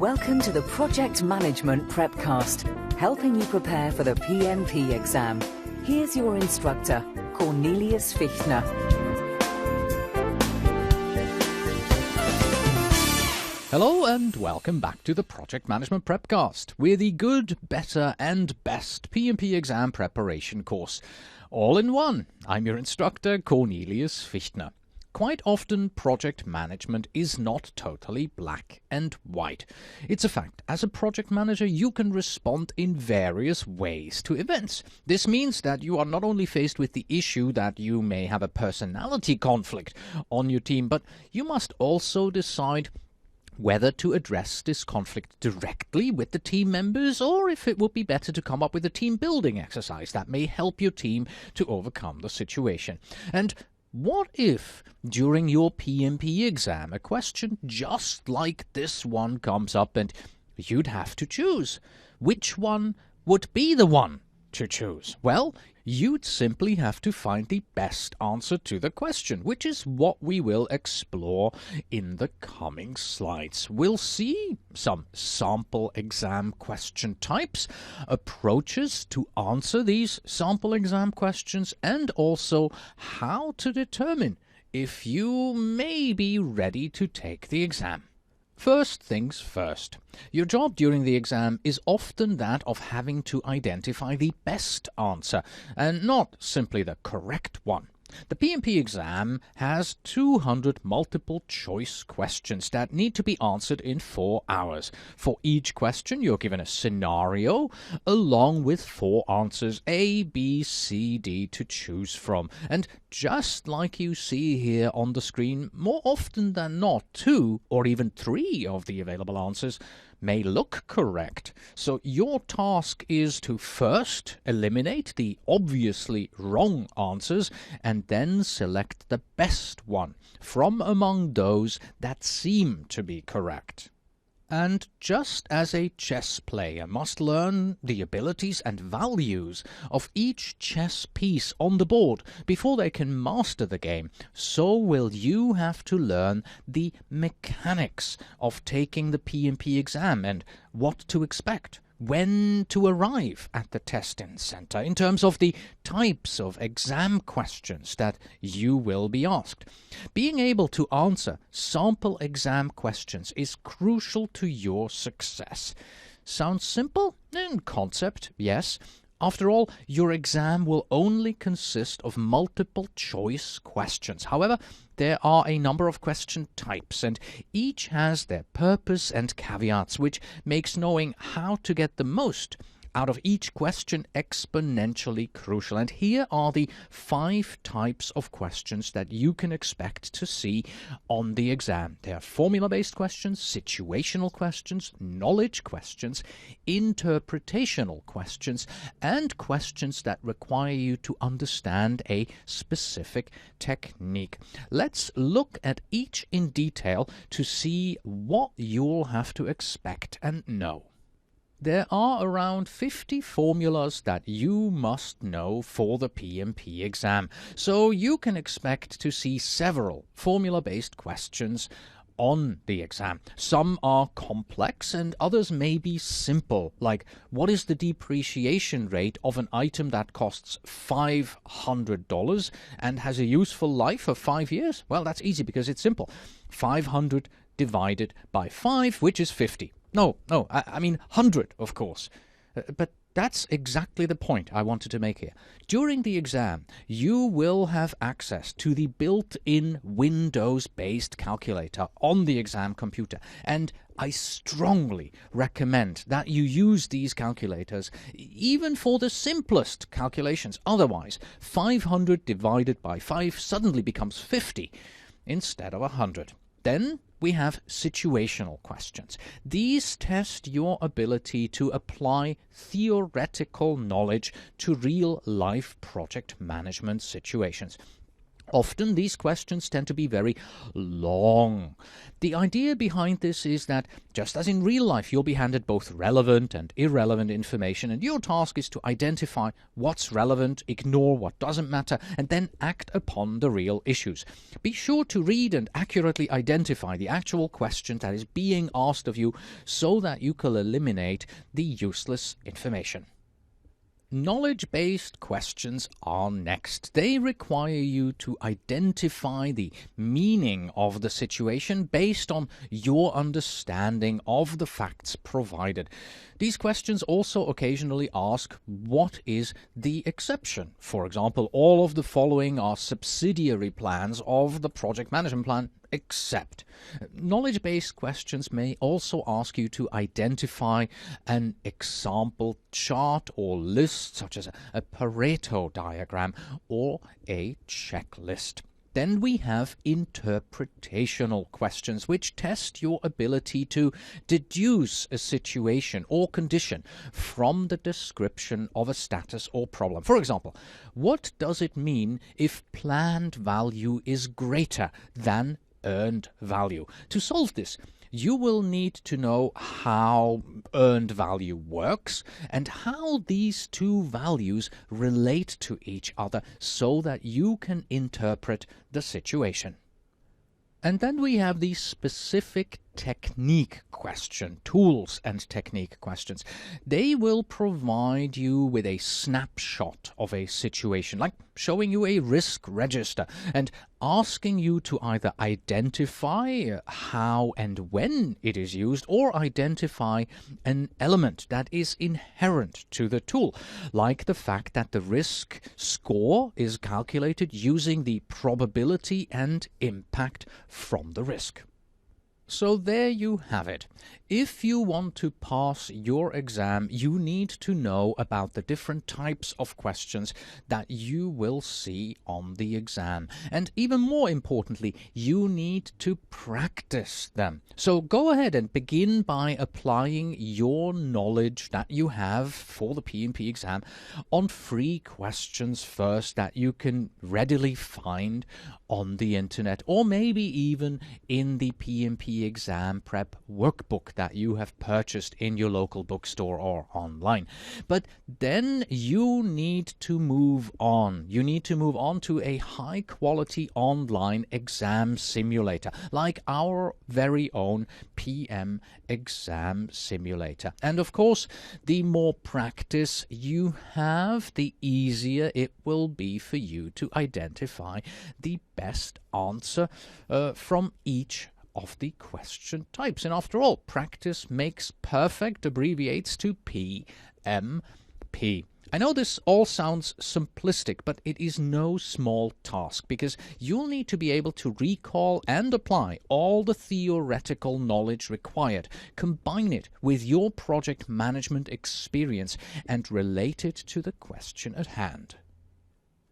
Welcome to the Project Management Prepcast, helping you prepare for the PMP exam. Here's your instructor, Cornelius Fichtner. Hello and welcome back to the Project Management Prepcast. We're the good, better and best PMP exam preparation course. All in one. I'm your instructor, Cornelius Fichtner. Quite often, project management is not totally black and white. It's a fact. As a project manager, you can respond in various ways to events. This means that you are not only faced with the issue that you may have a personality conflict on your team, but you must also decide whether to address this conflict directly with the team members or if it would be better to come up with a team building exercise that may help your team to overcome the situation. And what if, during your PMP exam, a question just like this one comes up and you'd have to choose? Which one would be the one to choose? Well, you'd simply have to find the best answer to the question, which is what we will explore in the coming slides. We'll see some sample exam question types, approaches to answer these sample exam questions, and also how to determine if you may be ready to take the exam. First things first. Your job during the exam is often that of having to identify the best answer, and not simply the correct one. The PMP exam has 200 multiple-choice questions that need to be answered in 4 hours. For each question, you're given a scenario, along with 4 answers, A, B, C, D, to choose from. And just like you see here on the screen, more often than not, 2 or even 3 of the available answers may look correct. So your task is to first eliminate the obviously wrong answers and then select the best one from among those that seem to be correct. And just as a chess player must learn the abilities and values of each chess piece on the board before they can master the game, so will you have to learn the mechanics of taking the PMP exam and what to expect, when to arrive at the testing center in terms of the types of exam questions that you will be asked. Being able to answer sample exam questions is crucial to your success. Sounds simple? In concept, yes. After all, your exam will only consist of multiple choice questions. However, there are a number of question types, and each has their purpose and caveats, which makes knowing how to get the most out of each question exponentially crucial. And here are the 5 types of questions that you can expect to see on the exam. They are formula-based questions, situational questions, knowledge questions, interpretational questions, and questions that require you to understand a specific technique. Let's look at each in detail to see what you'll have to expect and know. There are around 50 formulas that you must know for the PMP exam, so you can expect to see several formula-based questions on the exam. Some are complex and others may be simple, like what is the depreciation rate of an item that costs $500 and has a useful life of 5 years? Well, that's easy because it's simple. 500 divided by 5, which is 50. No, I mean 100, of course. But that's exactly the point I wanted to make here. During the exam, you will have access to the built-in Windows-based calculator on the exam computer, and I strongly recommend that you use these calculators even for the simplest calculations. Otherwise, 500 divided by 5 suddenly becomes 50 instead of 100. Then we have situational questions. These test your ability to apply theoretical knowledge to real-life project management situations. Often these questions tend to be very long. The idea behind this is that, just as in real life, you'll be handed both relevant and irrelevant information, and your task is to identify what's relevant, ignore what doesn't matter, and then act upon the real issues. Be sure to read and accurately identify the actual question that is being asked of you so that you can eliminate the useless information. Knowledge-based questions are next. They require you to identify the meaning of the situation based on your understanding of the facts provided. These questions also occasionally ask, what is the exception? For example, all of the following are subsidiary plans of the project management plan, except. Knowledge-based questions may also ask you to identify an example chart or list, such as a Pareto diagram or a checklist. Then we have interpretational questions, which test your ability to deduce a situation or condition from the description of a status or problem. For example, what does it mean if planned value is greater than earned value? To solve this, you will need to know how earned value works and how these two values relate to each other so that you can interpret the situation. And then we have the specific technique question, tools and technique questions. They will provide you with a snapshot of a situation, like showing you a risk register and asking you to either identify how and when it is used or identify an element that is inherent to the tool, like the fact that the risk score is calculated using the probability and impact from the risk. So there you have it. If you want to pass your exam, you need to know about the different types of questions that you will see on the exam. And even more importantly, you need to practice them. So go ahead and begin by applying your knowledge that you have for the PMP exam on free questions first that you can readily find on the internet, or maybe even in the PMP exam prep workbook that you have purchased in your local bookstore or online. But then you need to move on. You need to move on to a high-quality online exam simulator, like our very own PM exam simulator. And of course, the more practice you have, the easier it will be for you to identify the best answer from each of the question types. And after all, practice makes perfect abbreviates to PMP. I know this all sounds simplistic, but it is no small task, because you'll need to be able to recall and apply all the theoretical knowledge required, combine it with your project management experience, and relate it to the question at hand.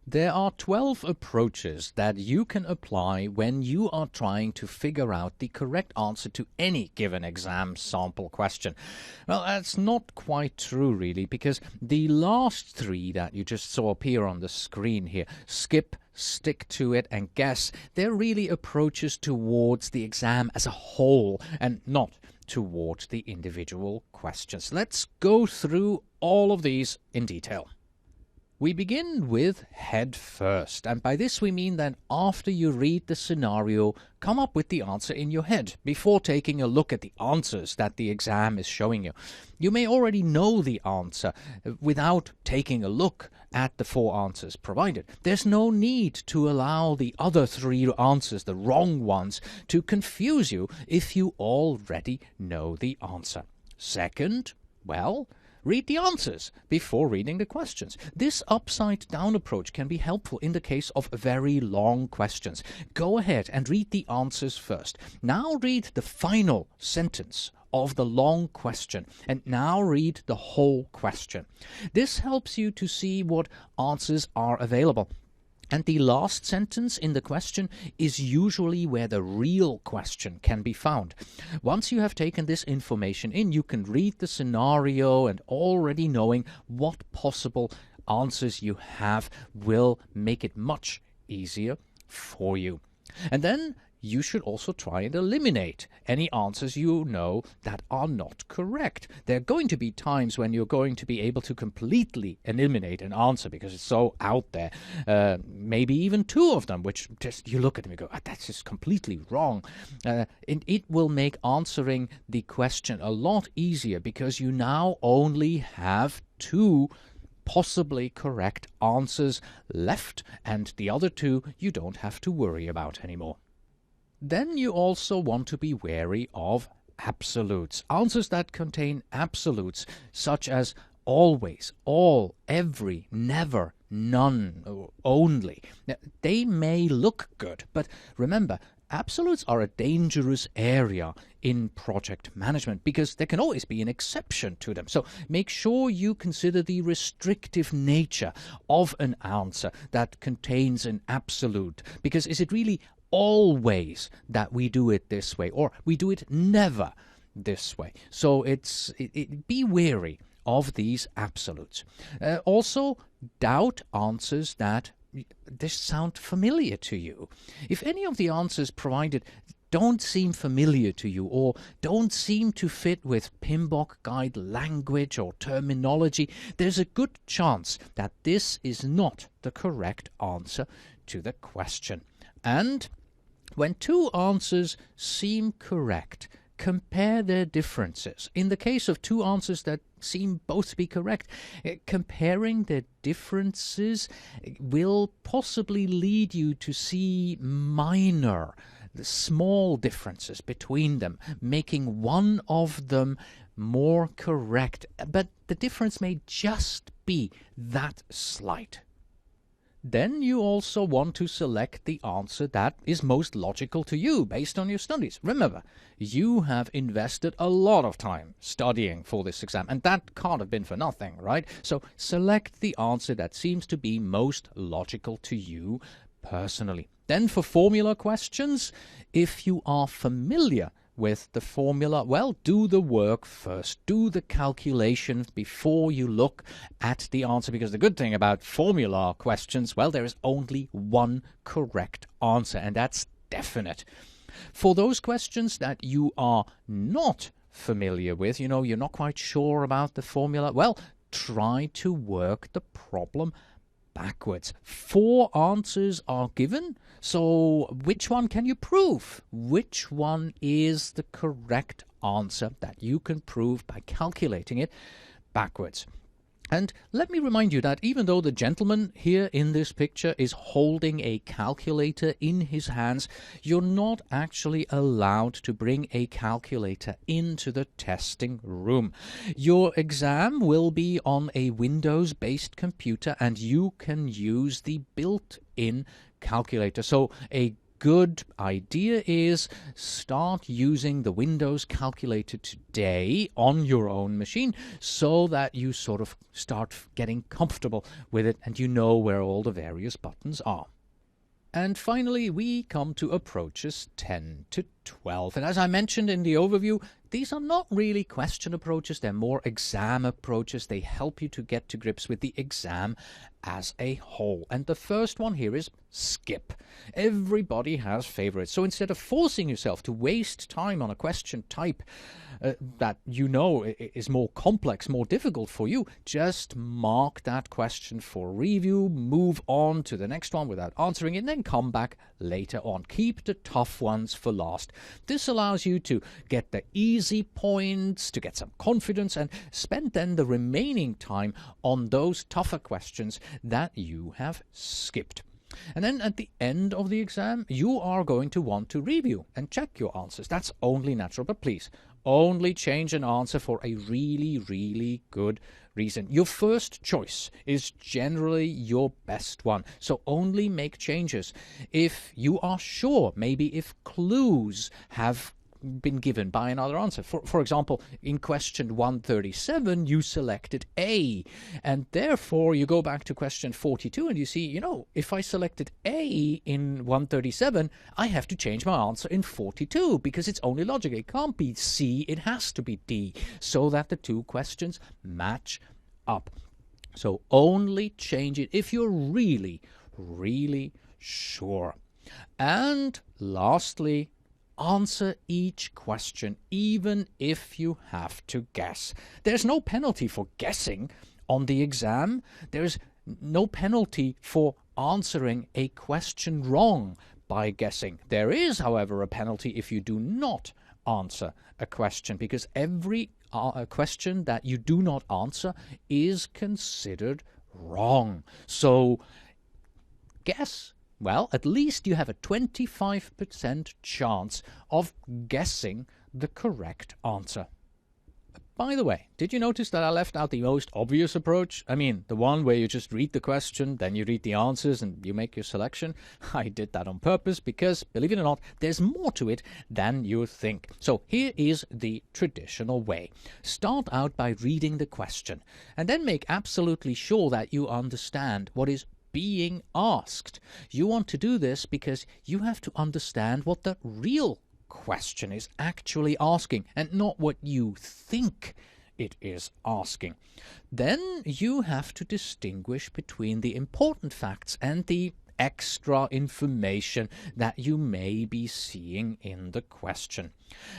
There are 12 approaches that you can apply when you are trying to figure out the correct answer to any given exam sample question. Well, that's not quite true, really, because the last 3 that you just saw appear on the screen here, skip, stick to it, and guess, they're really approaches towards the exam as a whole and not towards the individual questions. Let's go through all of these in detail. We begin with head first, and by this we mean that after you read the scenario, come up with the answer in your head before taking a look at the answers that the exam is showing you. You may already know the answer without taking a look at the 4 answers provided. There's no need to allow the other 3 answers, the wrong ones, to confuse you if you already know the answer. Second, well, read the answers before reading the questions. This upside-down approach can be helpful in the case of very long questions. Go ahead and read the answers first. Now read the final sentence of the long question, and now read the whole question. This helps you to see what answers are available. And the last sentence in the question is usually where the real question can be found. Once you have taken this information in, you can read the scenario, and already knowing what possible answers you have will make it much easier for you. And then you should also try and eliminate any answers you know that are not correct. There are going to be times when you're going to be able to completely eliminate an answer because it's so out there. Maybe even two of them, which just you look at them and go, that's just completely wrong. It will make answering the question a lot easier because you now only have two possibly correct answers left, and the other two you don't have to worry about anymore. Then you also want to be wary of absolutes. Answers that contain absolutes, such as always, all, every, never, none, or only. Now, they may look good, but remember, absolutes are a dangerous area in project management because there can always be an exception to them. So make sure you consider the restrictive nature of an answer that contains an absolute, because is it really always that we do it this way, or we do it never this way? So be wary of these absolutes. Also, doubt answers that just sound familiar to you. If any of the answers provided don't seem familiar to you or don't seem to fit with PMBOK guide language or terminology, there's a good chance that this is not the correct answer to the question. And when two answers seem correct, compare their differences. In the case of two answers that seem both to be correct, comparing their differences will possibly lead you to see minor, small differences between them, making one of them more correct. But the difference may just be that slight. Then you also want to select the answer that is most logical to you based on your studies. Remember, you have invested a lot of time studying for this exam, and that can't have been for nothing, right? So select the answer that seems to be most logical to you personally. Then for formula questions, if you are familiar with the formula, well, do the work first. Do the calculations before you look at the answer, because the good thing about formula questions, well, there is only one correct answer, and that's definite. For those questions that you are not familiar with, you're not quite sure about the formula, well, try to work the problem backwards. 4 answers are given, so which one can you prove? Which one is the correct answer that you can prove by calculating it backwards? And let me remind you that even though the gentleman here in this picture is holding a calculator in his hands, you're not actually allowed to bring a calculator into the testing room. Your exam will be on a Windows-based computer, and you can use the built-in calculator. So a good idea is start using the Windows calculator today on your own machine so that you sort of start getting comfortable with it and you know where all the various buttons are. And finally, we come to approaches 10 to 12. And as I mentioned in the overview, these are not really question approaches, they're more exam approaches. They help you to get to grips with the exam as a whole. And the first one here is skip. Everybody has favorites. So instead of forcing yourself to waste time on a question type that you know is more complex, more difficult for you, just mark that question for review, move on to the next one without answering it, and then come back later on. Keep the tough ones for last. This allows you to get the easy points, to get some confidence, and spend then the remaining time on those tougher questions that you have skipped. And then at the end of the exam, you are going to want to review and check your answers. That's only natural, but please, only change an answer for a really, really good reason. Your first choice is generally your best one, so only make changes if you are sure, maybe if clues have been given by another answer. For example, in question 137, you selected A, and therefore you go back to question 42 and you see, if I selected A in 137, I have to change my answer in 42 because it's only logical. It can't be C, it has to be D, so that the two questions match up. So only change it if you're really, really sure. And lastly, answer each question, even if you have to guess. There's no penalty for guessing on the exam. There's no penalty for answering a question wrong by guessing. There is, however, a penalty if you do not answer a question, because every question that you do not answer is considered wrong. So guess. Well, at least you have a 25% chance of guessing the correct answer. By the way, did you notice that I left out the most obvious approach? I mean, the one where you just read the question, then you read the answers and you make your selection. I did that on purpose because, believe it or not, there's more to it than you think. So here is the traditional way. Start out by reading the question and then make absolutely sure that you understand what is being asked. You want to do this because you have to understand what the real question is actually asking and not what you think it is asking. Then you have to distinguish between the important facts and the extra information that you may be seeing in the question.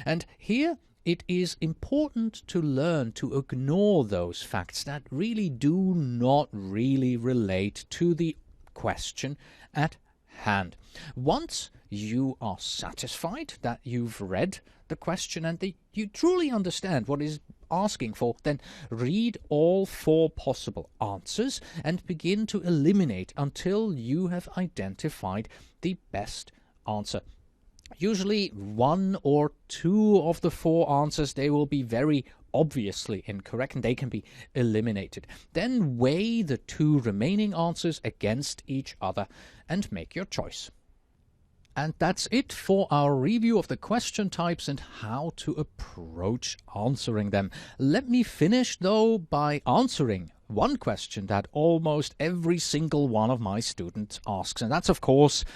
And here it is important to learn to ignore those facts that really do not really relate to the question at hand. Once you are satisfied that you've read the question and you truly understand what is asking for, then read all 4 possible answers and begin to eliminate until you have identified the best answer. Usually 1 or 2 of the 4 answers, they will be very obviously incorrect and they can be eliminated. Then weigh the 2 remaining answers against each other and make your choice. And that's it for our review of the question types and how to approach answering them. Let me finish, though, by answering one question that almost every single one of my students asks, and that's, of course,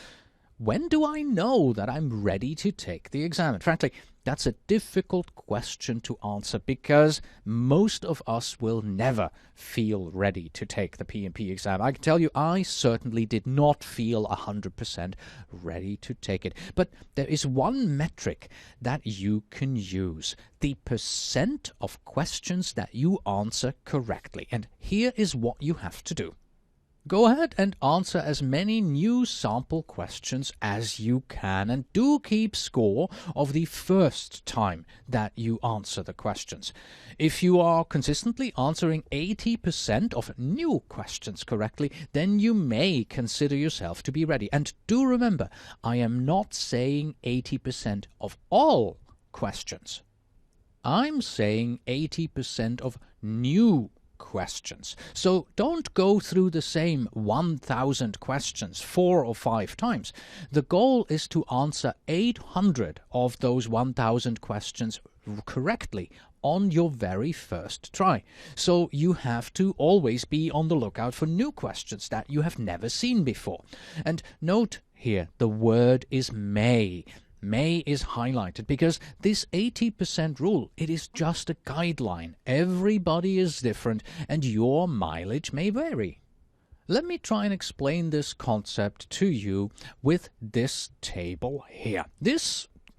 when do I know that I'm ready to take the exam? And frankly, that's a difficult question to answer because most of us will never feel ready to take the PMP exam. I can tell you, I certainly did not feel 100% ready to take it. But there is one metric that you can use: the percent of questions that you answer correctly. And here is what you have to do. Go ahead and answer as many new sample questions as you can, and do keep score of the first time that you answer the questions. If you are consistently answering 80% of new questions correctly, then you may consider yourself to be ready. And do remember, I am not saying 80% of all questions. I'm saying 80% of new questions. So don't go through the same 1,000 questions 4 or 5 times. The goal is to answer 800 of those 1,000 questions correctly on your very first try. So you have to always be on the lookout for new questions that you have never seen before. And note here, the word is may. May is highlighted because this 80% rule, it is just a guideline. Everybody is different and your mileage may vary. Let me try and explain this concept to you with this table here.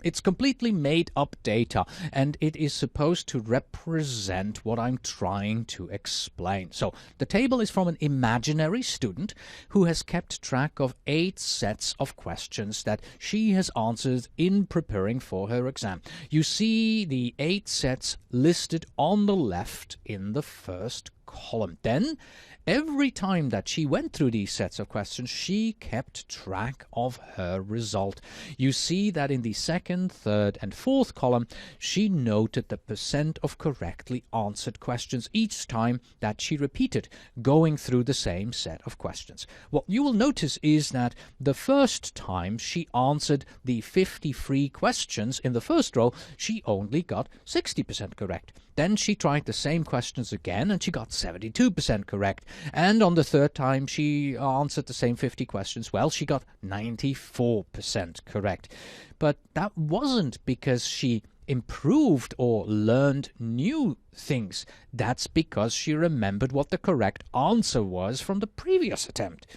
It's completely made up data and it is supposed to represent what I'm trying to explain. So the table is from an imaginary student who has kept track of 8 sets of questions that she has answered in preparing for her exam. You see the 8 sets listed on the left in the first column. Then every time that she went through these sets of questions, she kept track of her result. You see that in the second, third, and fourth column, she noted the percent of correctly answered questions each time that she repeated going through the same set of questions. What you will notice is that the first time she answered the 53 questions in the first row, she only got 60% correct. Then she tried the same questions again and she got 72% correct. And on the third time she answered the same 50 questions, well, she got 94% correct. But that wasn't because she improved or learned new things. That's because she remembered what the correct answer was from the previous attempt.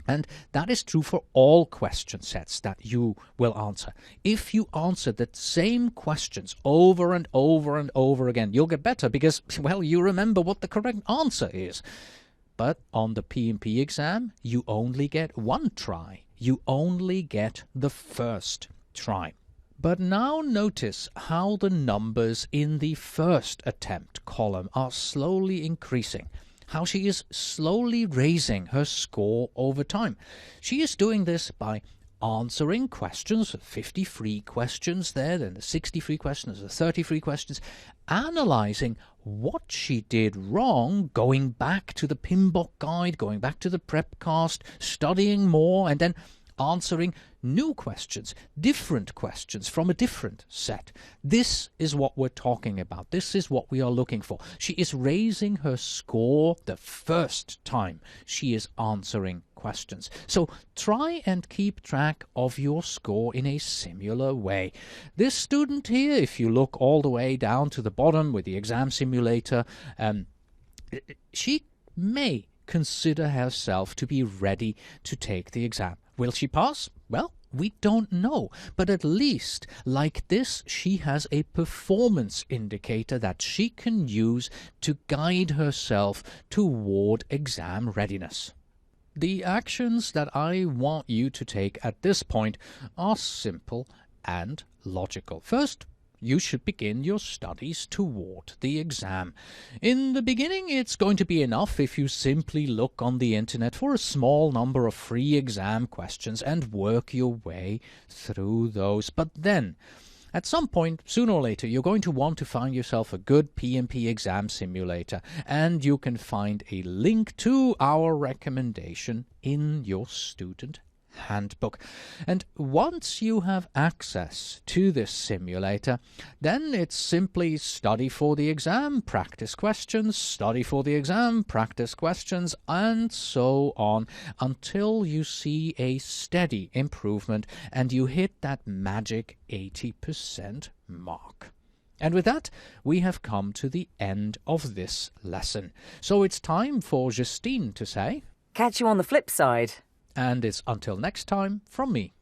And that is true for all question sets that you will answer. If you answer the same questions over and over and over again, you'll get better because, well, you remember what the correct answer is. But on the PMP exam, you only get one try. You only get the first try. But now notice how the numbers in the first attempt column are slowly increasing. How she is slowly raising her score over time. She is doing this by answering questions, 53 questions there, then the 63 questions, the 33 questions, analysing what she did wrong, going back to the PMBOK guide, going back to the Prepcast, studying more, and then answering new questions, different questions from a different set. This is what we're talking about. This is what we are looking for. She is raising her score the first time she is answering questions. So try and keep track of your score in a similar way. This student here, if you look all the way down to the bottom with the exam simulator, she may consider herself to be ready to take the exam. Will she pass? Well, we don't know, but at least, like this, she has a performance indicator that she can use to guide herself toward exam readiness. The actions that I want you to take at this point are simple and logical. First, you should begin your studies toward the exam. In the beginning, it's going to be enough if you simply look on the internet for a small number of free exam questions and work your way through those. But then, at some point, sooner or later, you're going to want to find yourself a good PMP exam simulator, and you can find a link to our recommendation in your student handbook. And once you have access to this simulator, then it's simply study for the exam, practice questions, study for the exam, practice questions, and so on until you see a steady improvement and you hit that magic 80% mark. And with that, we have come to the end of this lesson. So it's time for Justine to say, Catch you on the flip side. and it's until next time from me.